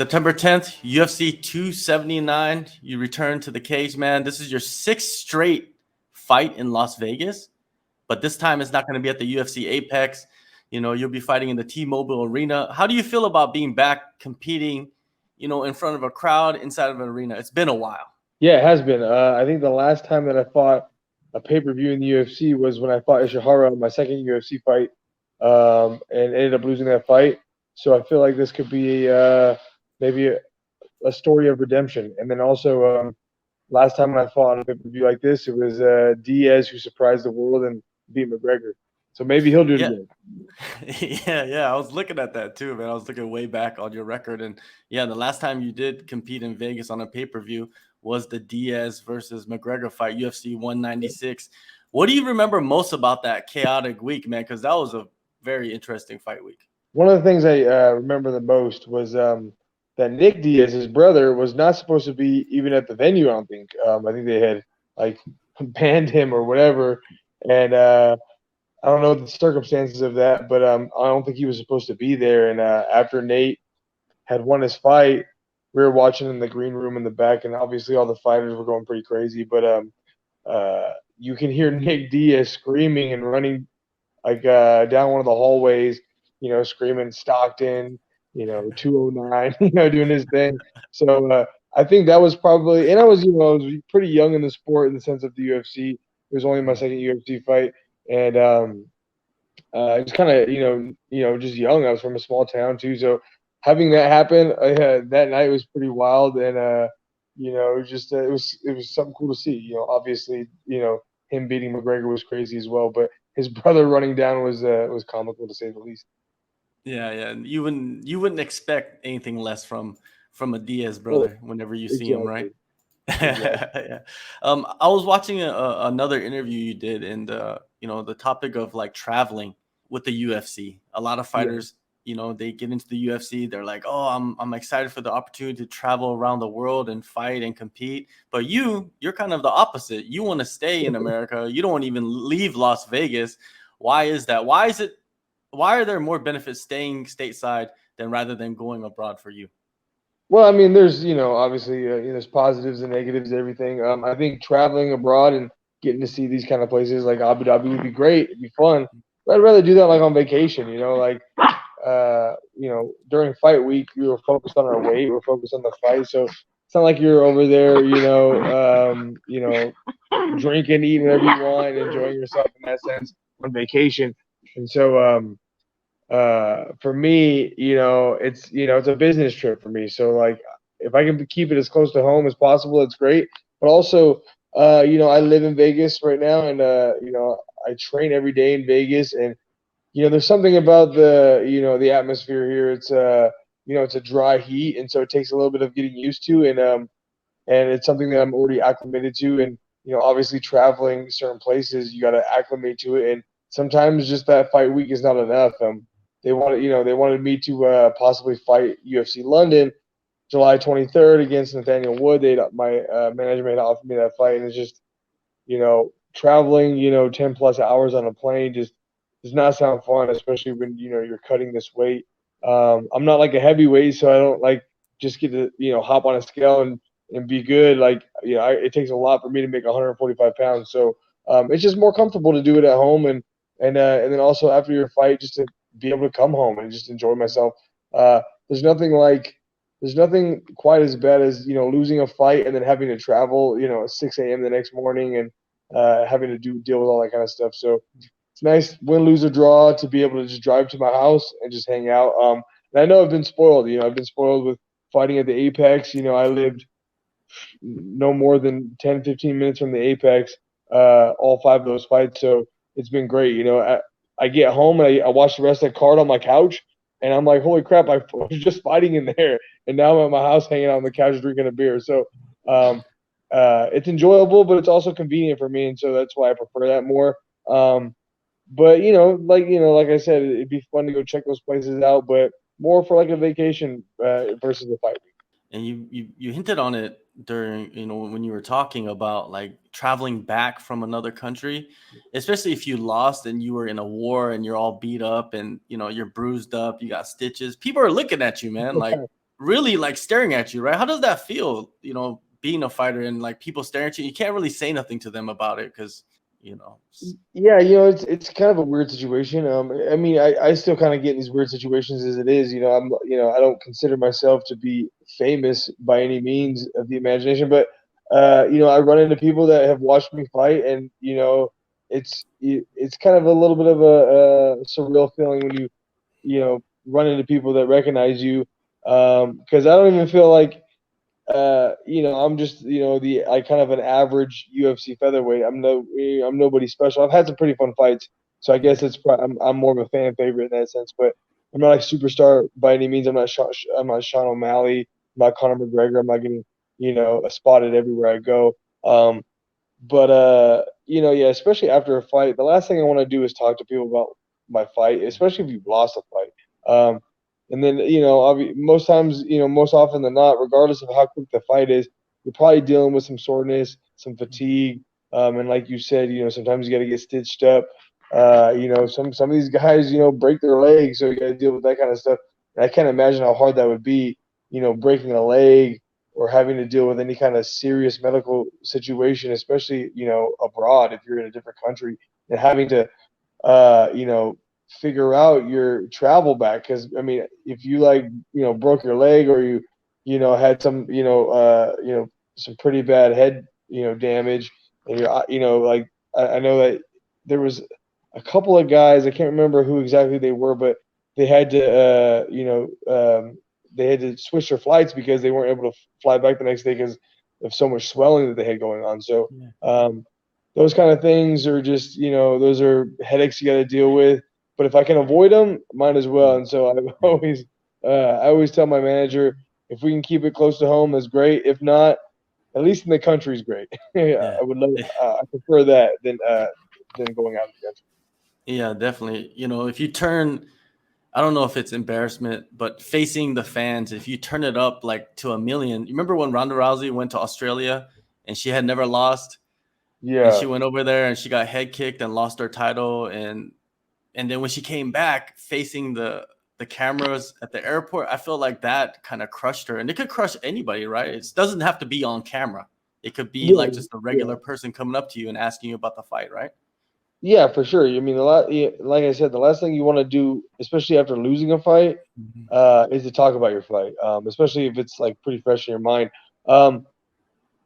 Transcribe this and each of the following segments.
September 10th, UFC 279. You return to the cage, man. This is your sixth straight fight in Las Vegas, but this time it's not going to be at the UFC Apex. You'll be fighting in the T-Mobile Arena. How do you feel about being back competing, in front of a crowd inside of an arena? It's been a while. Yeah, it has been. I think the last time that I fought a pay-per-view in the UFC was when I fought Ishihara in my second UFC fight, and ended up losing that fight. So I feel like this could be maybe a story of redemption. And then also, last time when I fought on a pay-per-view like this, it was Diaz who surprised the world and beat McGregor. So maybe he'll do it again. Yeah. I was looking at that too, man. I was looking way back on your record, and yeah, the last time you did compete in Vegas on a pay-per-view was the Diaz versus McGregor fight, UFC 196. What do you remember most about that chaotic week, man? Because that was a very interesting fight week. One of the things I remember the most was that Nick Diaz, his brother, was not supposed to be even at the venue. I don't think. I think they had like banned him or whatever, and I don't know the circumstances of that, but I don't think he was supposed to be there. And after Nate had won his fight, we were watching in the green room in the back, and obviously all the fighters were going pretty crazy. But you can hear Nick Diaz screaming and running like down one of the hallways, screaming Stockton, 209, doing his thing. So I think that was probably, and I was pretty young in the sport in the sense of the UFC. It was only my second UFC fight, and just kind of, just young. I was from a small town too, so having that happen that night was pretty wild, and it was something cool to see. Obviously, him beating McGregor was crazy as well, but his brother running down was comical to say the least. Yeah. You wouldn't expect anything less from a Diaz brother whenever you see him, right? Exactly. Yeah. I was watching another interview you did, and the topic of like traveling with the UFC. A lot of fighters, they get into the UFC, they're like, "Oh, I'm excited for the opportunity to travel around the world and fight and compete." But you're kind of the opposite. You want to stay in America. You don't want to even leave Las Vegas. Why is that? Why are there more benefits staying stateside rather than going abroad for you? Well, I mean, there's obviously there's positives and negatives to everything. I think traveling abroad and getting to see these kind of places like Abu Dhabi would be great. It'd be fun. But I'd rather do that like on vacation. During fight week, we were focused on our weight. We're focused on the fight. So it's not like you're over there, drinking, eating whatever you want, enjoying yourself in that sense on vacation. And so, for me, it's a business trip for me. So like, if I can keep it as close to home as possible, it's great. But also, I live in Vegas right now, and I train every day in Vegas, and there's something about the atmosphere here. It's a dry heat, and so it takes a little bit of getting used to, and it's something that I'm already acclimated to. And obviously traveling certain places, you got to acclimate to it, and sometimes just that fight week is not enough. They wanted me to possibly fight UFC London July 23rd against Nathaniel Wood. My management offered me that fight, and it's just traveling 10 plus hours on a plane just does not sound fun, especially when you're cutting this weight. I'm not like a heavyweight, so I don't like just get to hop on a scale and be good. Like it takes a lot for me to make 145 pounds, so it's just more comfortable to do it at home, and then also after your fight, just to be able to come home and just enjoy myself. Uh, there's nothing like there's nothing quite as bad as losing a fight and then having to travel at 6 a.m. the next morning, and having to deal with all that kind of stuff. So it's nice, win, lose, or draw, to be able to just drive to my house and just hang out. And I know I've been spoiled. I've been spoiled with fighting at the Apex. I lived no more than 10, 15 minutes from the Apex, all five of those fights. So it's been great. I get home and I watch the rest of the card on my couch, and I'm like, holy crap, I was just fighting in there, and now I'm at my house hanging out on the couch drinking a beer. So it's enjoyable, but it's also convenient for me, and so that's why I prefer that more. But like I said, it'd be fun to go check those places out, but more for like a vacation versus a fight week. And you hinted on it during when you were talking about like traveling back from another country, especially if you lost and you were in a war and you're all beat up and you're bruised up, you got stitches. People are looking at you, man. Like, really like staring at you, right? How does that feel, you know, being a fighter and like people staring at you? You can't really say nothing to them about it because, you know. Yeah, it's kind of a weird situation. I mean, I still kind of get in these weird situations as it is. I don't consider myself to be famous by any means of the imagination, but I run into people that have watched me fight, and it's kind of a little bit of a surreal feeling when you run into people that recognize you. Because I don't even feel like I'm just the I kind of an average UFC featherweight. I'm nobody special. I've had some pretty fun fights, so I guess I'm more of a fan favorite in that sense. But I'm not like superstar by any means. I'm not Sean O'Malley. I'm not Conor McGregor. I'm not getting spotted everywhere I go. But yeah, especially after a fight, the last thing I want to do is talk to people about my fight, especially if you've lost a fight. And then most times, most often than not, regardless of how quick the fight is, you're probably dealing with some soreness, some fatigue, and like you said, sometimes you got to get stitched up. Some of these guys, break their legs, so you got to deal with that kind of stuff. And I can't imagine how hard that would be, breaking a leg or having to deal with any kind of serious medical situation, especially abroad if you're in a different country, and having to figure out your travel back. Because I mean, if you broke your leg, or had some some pretty bad head damage, and you're like I know that there was a couple of guys, I can't remember who exactly they were, but they had to they had to switch their flights because they weren't able to fly back the next day because of so much swelling that they had going on. So those kind of things are just, those are headaches you got to deal with. But if I can avoid them, might as well. And so I always tell my manager, if we can keep it close to home, that's great. If not, at least in the country is great. Yeah. I would love. I prefer that than going out of the country. Yeah, definitely. You know, if you turn, I don't know if it's embarrassment, but facing the fans, if you turn it up like to 1,000,000, you remember when Ronda Rousey went to Australia and she had never lost, and Yeah. she went over there and she got head kicked and lost her title, and then when she came back facing the cameras at the airport, I feel like that kind of crushed her, and it could crush anybody, right? It doesn't have to be on camera. It could be like just a regular person coming up to you and asking you about the fight, right? Yeah, for sure. I mean, like I said, the last thing you want to do, especially after losing a fight, is to talk about your fight, especially if it's like pretty fresh in your mind.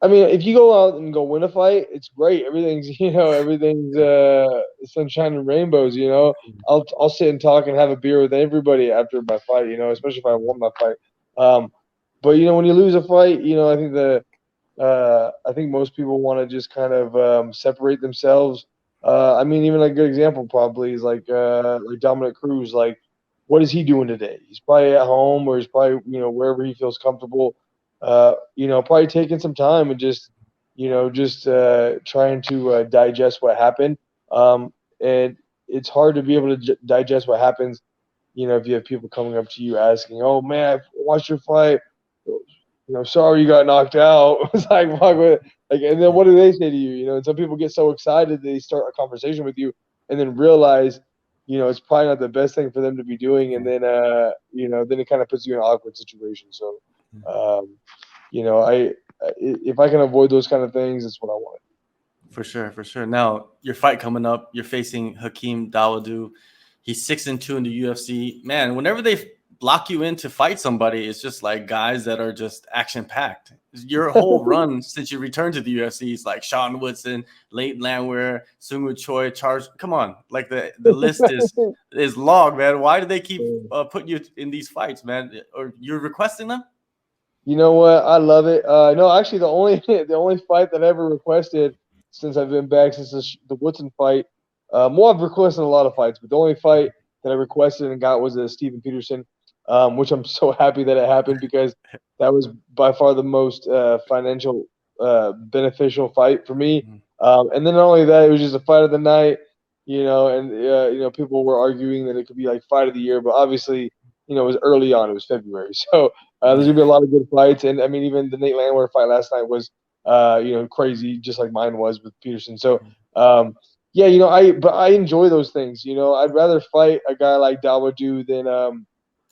I mean, if you go out and go win a fight, it's great. Everything's sunshine and rainbows. I'll sit and talk and have a beer with everybody after my fight. Especially if I won my fight. But when you lose a fight, I think most people want to just kind of separate themselves. I mean, even a good example probably is like Dominic Cruz. Like, what is he doing today? He's probably at home, or he's probably wherever he feels comfortable. Probably taking some time and just trying to digest what happened. And it's hard to be able to digest what happens. If you have people coming up to you asking, "Oh man, I watched your fight. Sorry you got knocked out." It's like, and then what do they say to you? And some people get so excited they start a conversation with you, and then realize, it's probably not the best thing for them to be doing, and then then it kind of puts you in an awkward situation. So, if I can avoid those kind of things, that's what I want. For sure, for sure. Now, your fight coming up, you're facing Hakeem Dawodu. He's 6-2 in the UFC. Man, whenever they block you in to fight somebody, it's just like guys that are just action packed. Your whole run since you returned to the UFC is like Sean Woodson, Leighton Landwehr, Sungwoo Choi, Charles. Come on, like the list is long, man. Why do they keep putting you in these fights, man? Or you're requesting them? You know what? I love it. No, actually, the only the only fight that I ever requested since I've been back since the Woodson fight. I've requested a lot of fights, but the only fight that I requested and got was a Steven Peterson, which I'm so happy that it happened because that was by far the most financial beneficial fight for me. And then not only that, it was just a fight of the night, and people were arguing that it could be like fight of the year, but obviously, it was early on. It was February, so there's gonna be a lot of good fights. And I mean, even the Nate Landwehr fight last night was crazy, just like mine was with Peterson. So, but I enjoy those things. I'd rather fight a guy like Dawodu than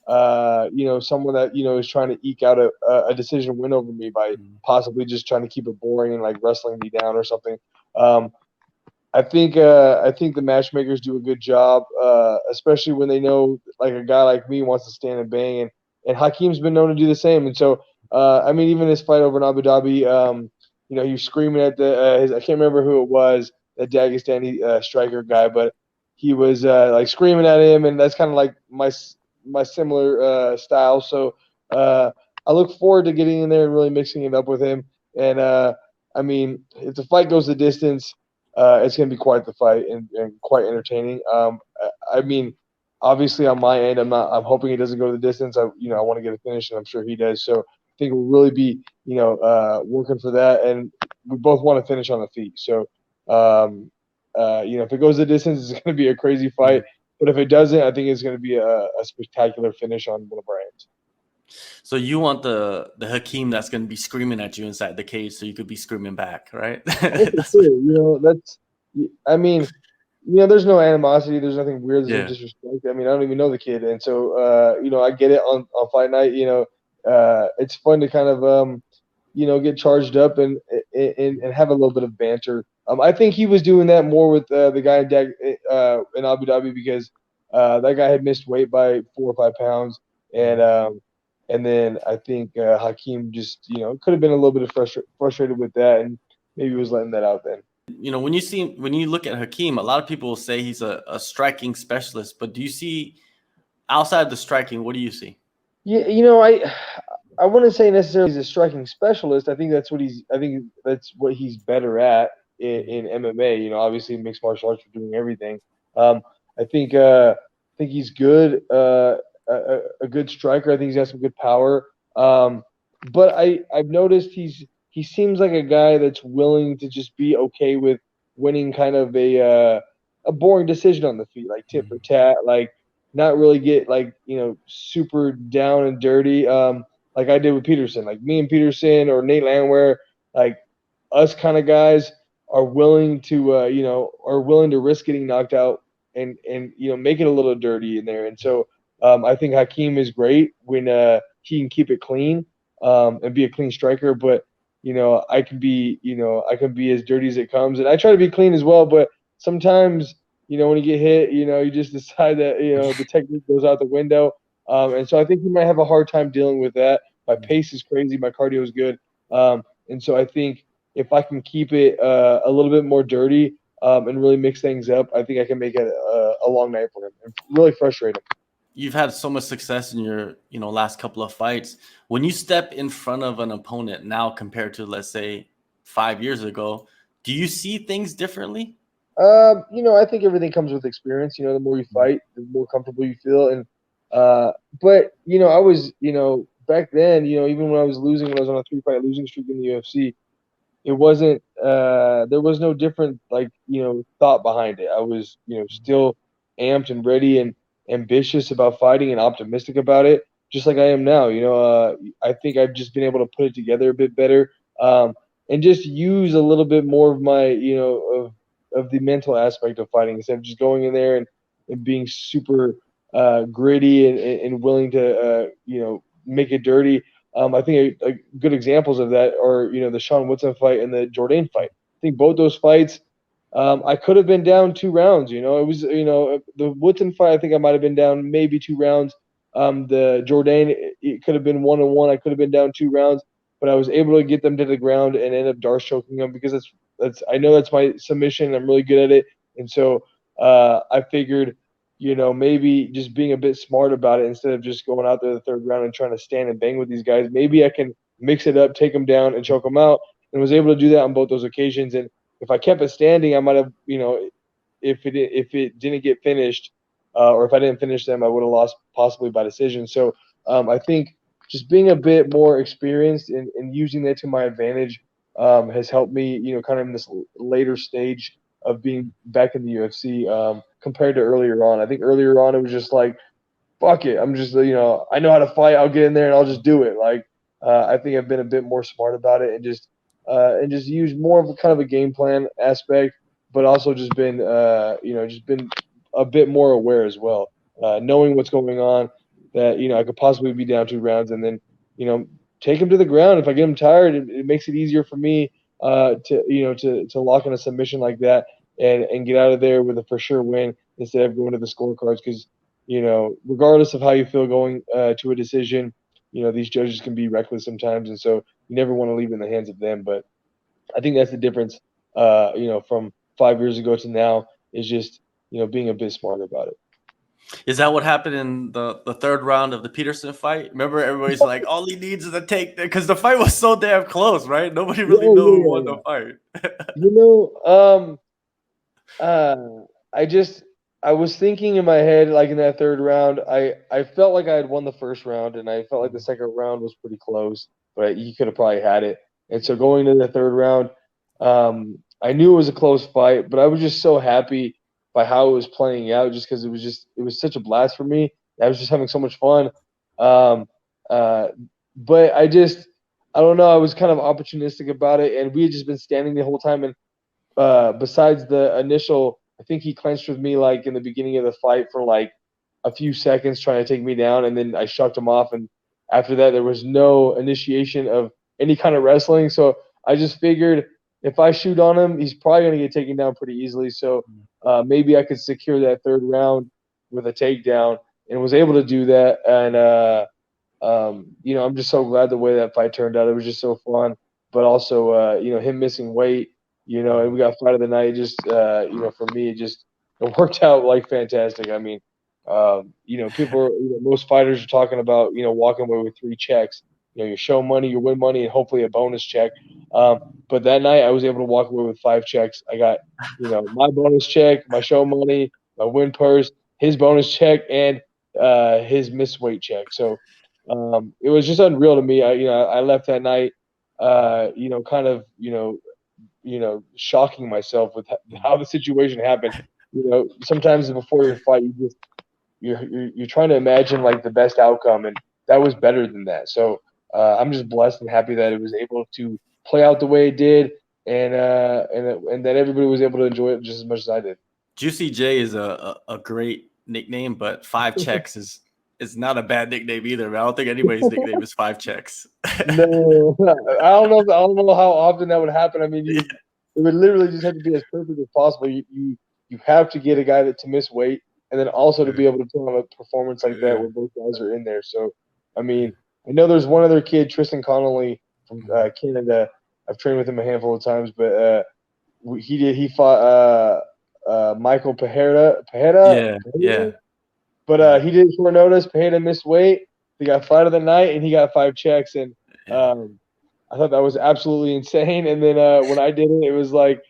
someone that is trying to eke out a decision win over me by possibly just trying to keep it boring and like wrestling me down or something. I think the matchmakers do a good job, especially when they know like a guy like me wants to stand and bang, and Hakeem's been known to do the same. And so, even his fight over in Abu Dhabi, he was screaming at I can't remember who it was, that Dagestani striker guy, but he was like screaming at him, and that's kind of like my similar style. So I look forward to getting in there and really mixing it up with him. And if the fight goes the distance, it's going to be quite the fight and quite entertaining. Obviously on my end, I'm hoping he doesn't go the distance. I want to get a finish, and I'm sure he does. So I think we'll really be, working for that, and we both want to finish on the feet. So, if it goes the distance, it's going to be a crazy fight. But if it doesn't, I think it's going to be a spectacular finish on one of our ends. So you want the Hakeem that's going to be screaming at you inside the cage, so you could be screaming back, right? There's no animosity. There's nothing weird. There's no disrespect. I don't even know the kid, and so I get it on fight night. It's fun to kind of get charged up and have a little bit of banter. I think he was doing that more with the guy in Abu Dhabi because that guy had missed weight by 4 or 5 pounds, and then I think Hakeem just could have been a little bit of frustrated with that, and maybe was letting that out then. When you look at Hakeem, a lot of people will say he's a striking specialist, but do you see outside the striking, what do you see? Yeah, I wouldn't say necessarily he's a striking specialist. I think that's what he's better at in MMA. Obviously mixed martial arts for doing everything. I think he's good, a good striker. I think he's got some good power. But I've noticed he seems like a guy that's willing to just be okay with winning kind of a boring decision on the feet, like tit for tat, like not really get like super down and dirty. Like I did with Peterson, like me and Peterson or Nate Landwehr, like us kind of guys are willing to risk getting knocked out and make it a little dirty in there. And so I think Hakeem is great when he can keep it clean and be a clean striker. But I can be as dirty as it comes, and I try to be clean as well. But sometimes when you get hit, you just decide that the technique goes out the window. And so I think he might have a hard time dealing with that. My pace is crazy. My cardio is good. And so I think if I can keep it a little bit more dirty and really mix things up, I think I can make it a long night for him and really frustrate him. You've had so much success in your last couple of fights. When you step in front of an opponent now compared to, let's say, 5 years ago, do you see things differently? I think everything comes with experience. The more you fight, the more comfortable you feel. And but I was back then, even when I was losing, when I was on a 3-fight losing streak in the UFC, it wasn't there was no different thought behind it. I was still amped and ready and ambitious about fighting and optimistic about it, just like I am now. I think I've just been able to put it together a bit better and just use a little bit more of my of the mental aspect of fighting instead of just going in there and being super gritty and willing to make it dirty. I think good examples of that are the Sean Woodson fight and the Jourdain fight. I think both those fights I could have been down 2 rounds. It was the Woodson fight. I think I might have been down maybe 2 rounds. The Jourdain, it could have been 1-1. I could have been down 2 rounds, but I was able to get them to the ground and end up Darce choking them because I know that's my submission. I'm really good at it, and so I figured maybe just being a bit smart about it instead of just going out there the 3rd round and trying to stand and bang with these guys. Maybe I can mix it up, take them down, and choke them out, and was able to do that on both those occasions. And if I kept it standing, I might have, if it didn't get finished, or if I didn't finish them, I would have lost possibly by decision. So I think just being a bit more experienced and using that to my advantage has helped me, kind of in this later stage of being back in the UFC compared to earlier on. I think earlier on it was just like, fuck it, I'm just I know how to fight. I'll get in there and I'll just do it. Like I think I've been a bit more smart about it and just use more of a kind of a game plan aspect, but also just been been a bit more aware as well, knowing what's going on, that I could possibly be down 2 rounds, and then take him to the ground. If I get him tired, it makes it easier for me to lock in a submission like that and get out of there with a for sure win instead of going to the scorecards. Because regardless of how you feel going to a decision, these judges can be reckless sometimes, and so you never want to leave it in the hands of them. But I think that's the difference, from 5 years ago to now, is just being a bit smarter about it. Is that what happened in the third round of the Peterson fight? Remember, everybody's like, all he needs is a take, because the fight was so damn close, right? Nobody really knew who won the fight. I was thinking in my head, like in that third round, I felt like I had won the first round, and I felt like the second round was pretty close, but he could have probably had it. And so going to the third round, I knew it was a close fight, but I was just so happy by how it was playing out, just because it was such a blast for me. I was just having so much fun. But I don't know, I was kind of opportunistic about it, and we had just been standing the whole time. And besides the initial, I think he clenched with me like in the beginning of the fight for like a few seconds trying to take me down, and then I shucked him off. And after that, there was no initiation of any kind of wrestling. So I just figured if I shoot on him, he's probably going to get taken down pretty easily. So maybe I could secure that third round with a takedown, and was able to do that. And I'm just so glad the way that fight turned out. It was just so fun, but also him missing weight. And we got fight of the night. Just for me, it worked out like fantastic. I mean, most fighters are talking about walking away with 3 checks. You show money, you win money, and hopefully a bonus check. But that night, I was able to walk away with 5 checks. I got my bonus check, my show money, my win purse, his bonus check, and his missed weight check. So it was just unreal to me. I left that night, kind of shocking myself with how the situation happened. Sometimes before your fight, you're trying to imagine like the best outcome, and that was better than that. So I'm just blessed and happy that it was able to play out the way it did, and that everybody was able to enjoy it just as much as I did. Juicy J is a great nickname, but 5 checks is not a bad nickname either. I don't think anybody's nickname is 5 checks. No, I don't know how often that would happen. I mean, it would literally just have to be as perfect as possible. You have to get a guy to miss weight, and then also to be able to put on a performance like that where both guys are in there. So, I mean, I know there's one other kid, Tristan Connolly from Canada. I've trained with him a handful of times, but he fought Michael Pajeda. Yeah. But he did short notice. Pajeda missed weight. He got fight of the night, and he got 5 checks. And I thought that was absolutely insane. And then when I did it, it was like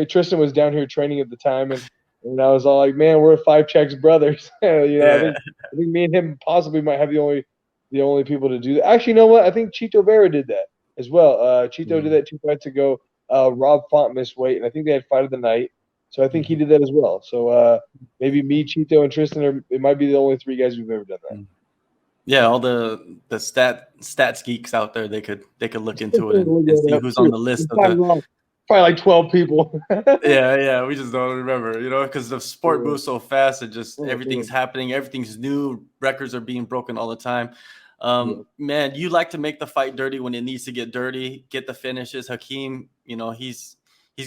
Tristan was down here training at the time, and I was all like, "Man, we're 5 checks brothers." I think me and him possibly might have the only people to do that. Actually, you know what? I think Chito Vera did that as well. Chito did that 2 fights ago. Rob Font missed weight, and I think they had fight of the night. So I think he did that as well. So maybe me, Chito, and Tristan it might be the only 3 guys who've ever done that. Yeah, all the stats geeks out there, they could look into it and see who's on the list of the probably like 12 people. yeah, we just don't remember, because the sport moves so fast. It just everything's happening, everything's new, records are being broken all the time. Man, you like to make the fight dirty when it needs to get dirty, get the finishes. Hakeem, he's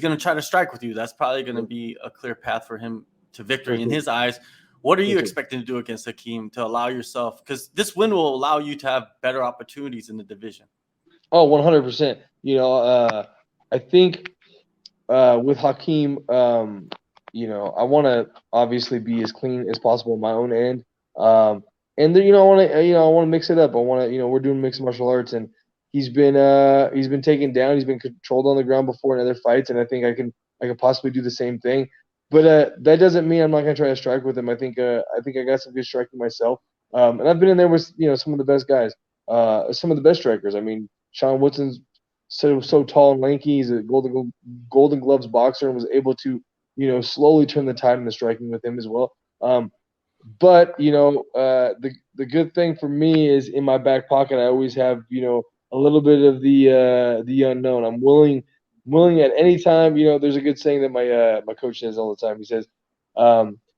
going to try to strike with you. That's probably going to be a clear path for him to victory in his eyes. What are you expecting to do against Hakeem to allow yourself, because this win will allow you to have better opportunities in the division? Oh, 100%. I think with Hakeem, I want to obviously be as clean as possible on my own end. And then, I want to mix it up. I want to, we're doing mixed martial arts, and he's been taken down. He's been controlled on the ground before in other fights, and I think I can possibly do the same thing. But that doesn't mean I'm not going to try to strike with him. I think I got some good striking myself. And I've been in there with some of the best guys, some of the best strikers. I mean, Sean Woodson's so tall and lanky. He's a Golden Gloves boxer, and was able to slowly turn the tide in the striking with him as well. But the good thing for me is in my back pocket, I always have a little bit of the unknown. I'm willing at any time. There's a good saying that my coach says all the time. He says,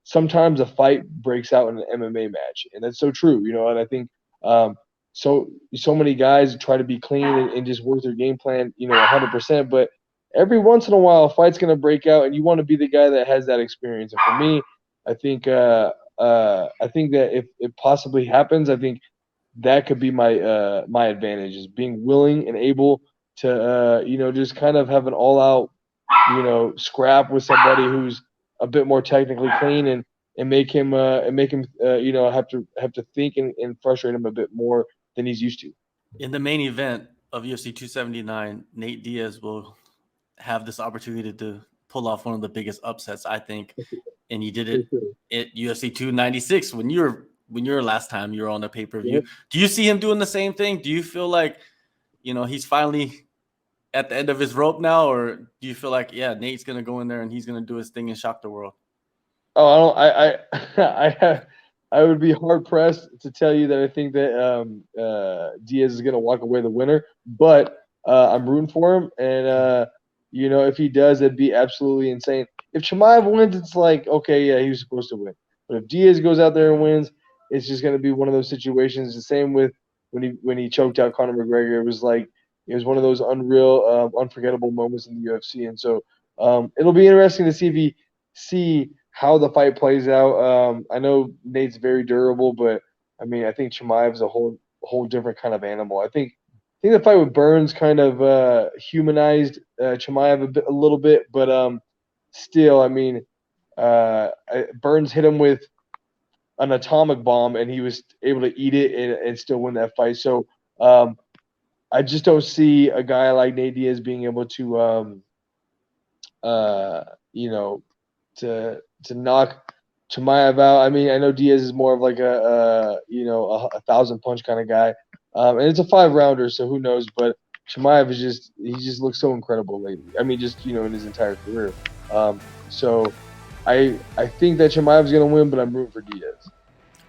sometimes a fight breaks out in an MMA match, and that's so true, you know. And I think so many guys try to be clean and just work their game plan, you know, 100%. But every once in a while, a fight's gonna break out, and you want to be the guy that has that experience. And for me, I think that if it possibly happens, I think that could be my advantage, is being willing and able to you know, just kind of have an all out, you know, scrap with somebody who's a bit more technically clean, and make him you know, have to think and frustrate him a bit more than he's used to. In the main event of UFC 279, Nate Diaz will have this opportunity to pull off one of the biggest upsets, I think, and he did it at UFC 296 when you're last time you were on the pay-per-view. Yep. Do you see him doing the same thing? Do you feel like, you know, he's finally at the end of his rope now, or do you feel like, yeah, Nate's gonna go in there and he's gonna do his thing and shock the world? Oh, I would be hard pressed to tell you that I think that Diaz is going to walk away the winner, but I'm rooting for him, and you know, if he does, it'd be absolutely insane. If Chimaev wins, it's like, okay, yeah, he was supposed to win. But if Diaz goes out there and wins, it's just going to be one of those situations. The same with when he choked out Conor McGregor. It was like, it was one of those unreal, unforgettable moments in the UFC, and so it'll be interesting to see how the fight plays out. I know Nate's very durable, but I mean, I think Chimaev's a whole different kind of animal. I think the fight with Burns kind of humanized Chimaev a little bit, but still, I mean, Burns hit him with an atomic bomb, and he was able to eat it and still win that fight. So I just don't see a guy like Nate Diaz being able to, you know, to knock Chimaev out. I mean, I know Diaz is more of like you know, a thousand punch kind of guy, and it's a 5-rounder, so who knows? But Chimaev is he just looks so incredible lately. I mean, just, you know, in his entire career. So I think that Chimaev's gonna win, but I'm rooting for Diaz.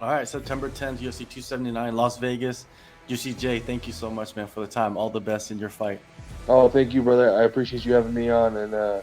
All right, September 10th, UFC 279, Las Vegas. Juicy J, thank you so much, man, for the time. All the best in your fight. Oh, thank you, brother. I appreciate you having me on, and